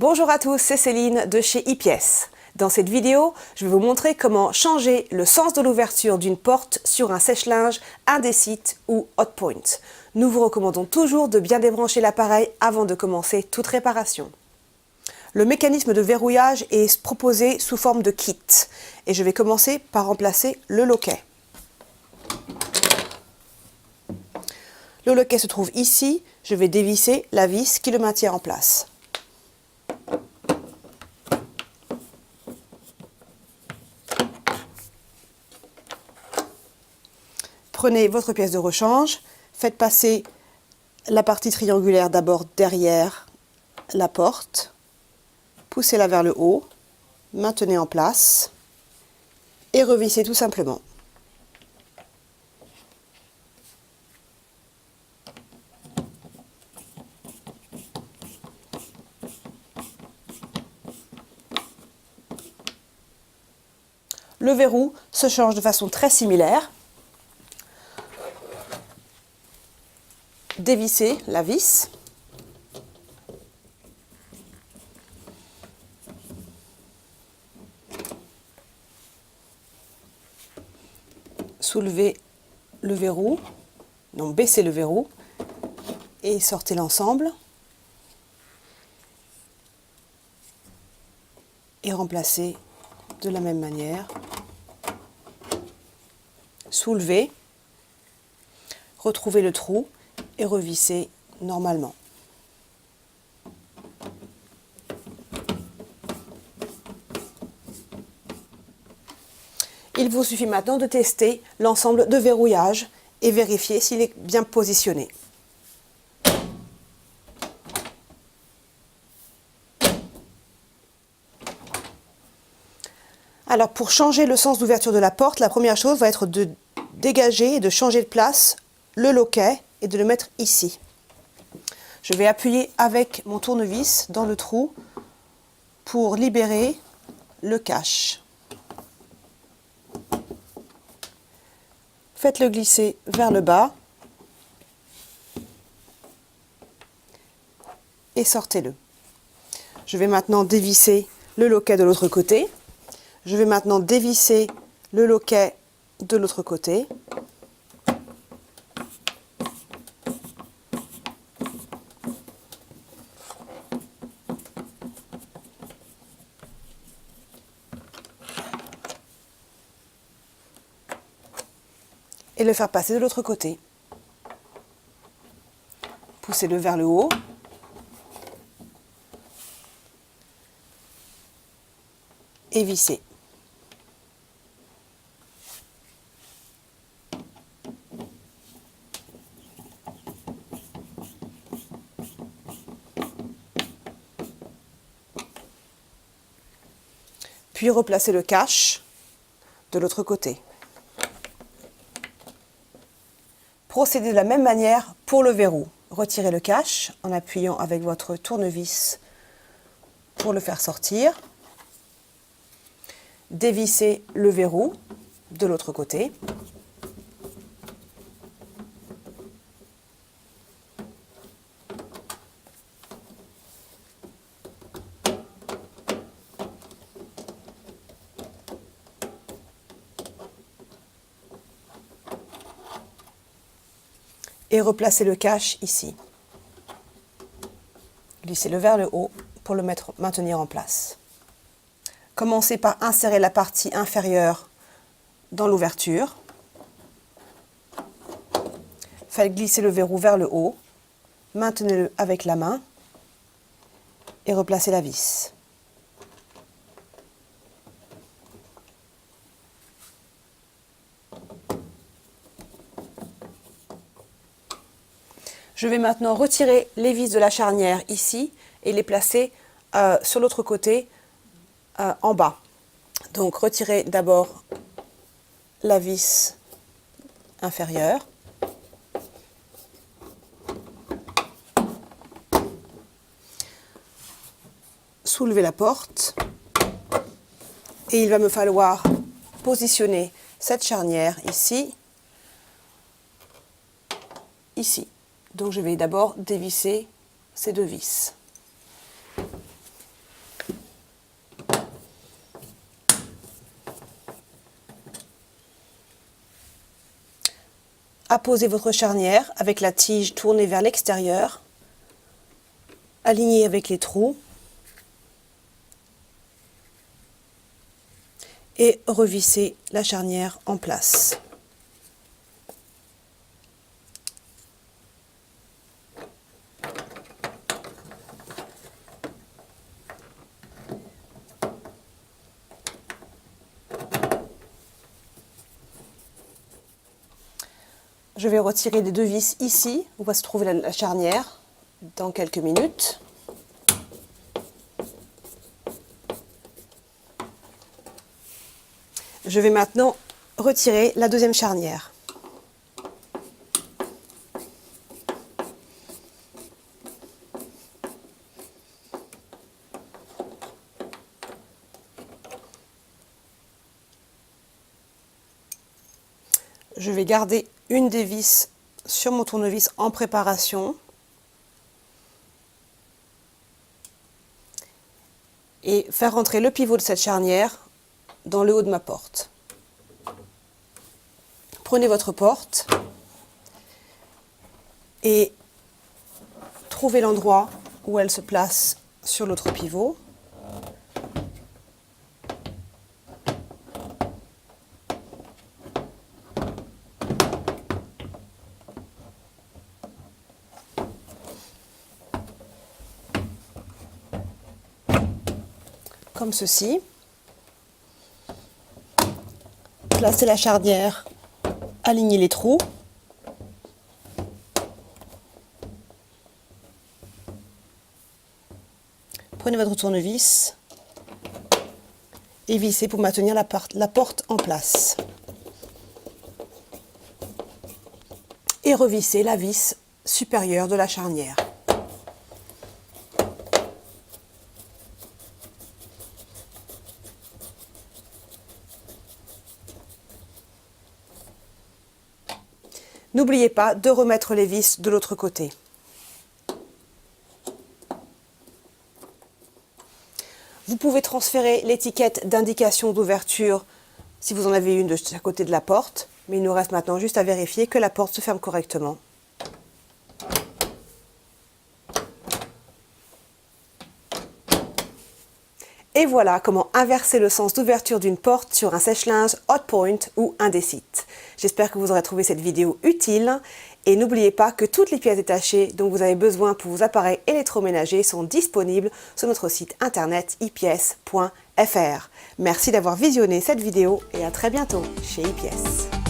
Bonjour à tous, c'est Céline de chez ePièces. Dans cette vidéo, je vais vous montrer comment changer le sens de l'ouverture d'une porte sur un sèche-linge, Indesit ou Hotpoint. Nous vous recommandons toujours de bien débrancher l'appareil avant de commencer toute réparation. Le mécanisme de verrouillage est proposé sous forme de kit et je vais commencer par remplacer le loquet. Le loquet se trouve ici, je vais dévisser la vis qui le maintient en place. Prenez votre pièce de rechange, faites passer la partie triangulaire d'abord derrière la porte, poussez-la vers le haut, maintenez en place et revissez tout simplement. Le verrou se change de façon très similaire. Dévissez la vis. Soulevez le verrou, donc baissez le verrou et sortez l'ensemble. Et remplacez de la même manière. Soulevez, retrouvez le trou et revissez normalement. Il vous suffit maintenant de tester l'ensemble de verrouillage et vérifier s'il est bien positionné. Alors pour changer le sens d'ouverture de la porte, la première chose va être de dégager et de changer de place le loquet et de le mettre ici. Je vais appuyer avec mon tournevis dans le trou pour libérer le cache. Faites-le glisser vers le bas et sortez-le. Je vais maintenant dévisser le loquet de l'autre côté. Je vais maintenant dévisser le loquet de l'autre côté. Et le faire passer de l'autre côté. Poussez-le vers le haut. Et vissez. Puis replacez le cache de l'autre côté. Procédez de la même manière pour le verrou. Retirez le cache en appuyant avec votre tournevis pour le faire sortir. Dévissez le verrou de l'autre côté. Et replacez le cache ici. Glissez-le vers le haut pour le maintenir en place. Commencez par insérer la partie inférieure dans l'ouverture. Faites glisser le verrou vers le haut. Maintenez-le avec la main et replacez la vis. Je vais maintenant retirer les vis de la charnière ici et les placer sur l'autre côté en bas. Donc retirez d'abord la vis inférieure. Soulevez la porte et il va me falloir positionner cette charnière ici, ici. Donc je vais d'abord dévisser ces deux vis. Apposez votre charnière avec la tige tournée vers l'extérieur, alignée avec les trous et revissez la charnière en place. Je vais retirer les deux vis ici, où va se trouver la charnière, dans quelques minutes. Je vais maintenant retirer la deuxième charnière. Je vais garder une des vis sur mon tournevis en préparation et faire rentrer le pivot de cette charnière dans le haut de ma porte. Prenez votre porte et trouvez l'endroit où elle se place sur l'autre pivot. Comme ceci. Placez la charnière, alignez les trous. Prenez votre tournevis et vissez pour maintenir la porte en place. Et revissez la vis supérieure de la charnière. N'oubliez pas de remettre les vis de l'autre côté. Vous pouvez transférer l'étiquette d'indication d'ouverture si vous en avez une de chaque côté de la porte, mais il nous reste maintenant juste à vérifier que la porte se ferme correctement. Et voilà comment inverser le sens d'ouverture d'une porte sur un sèche-linge Hotpoint ou Indesit. J'espère que vous aurez trouvé cette vidéo utile et n'oubliez pas que toutes les pièces détachées dont vous avez besoin pour vos appareils électroménagers sont disponibles sur notre site internet ipies.fr. Merci d'avoir visionné cette vidéo et à très bientôt chez iPies.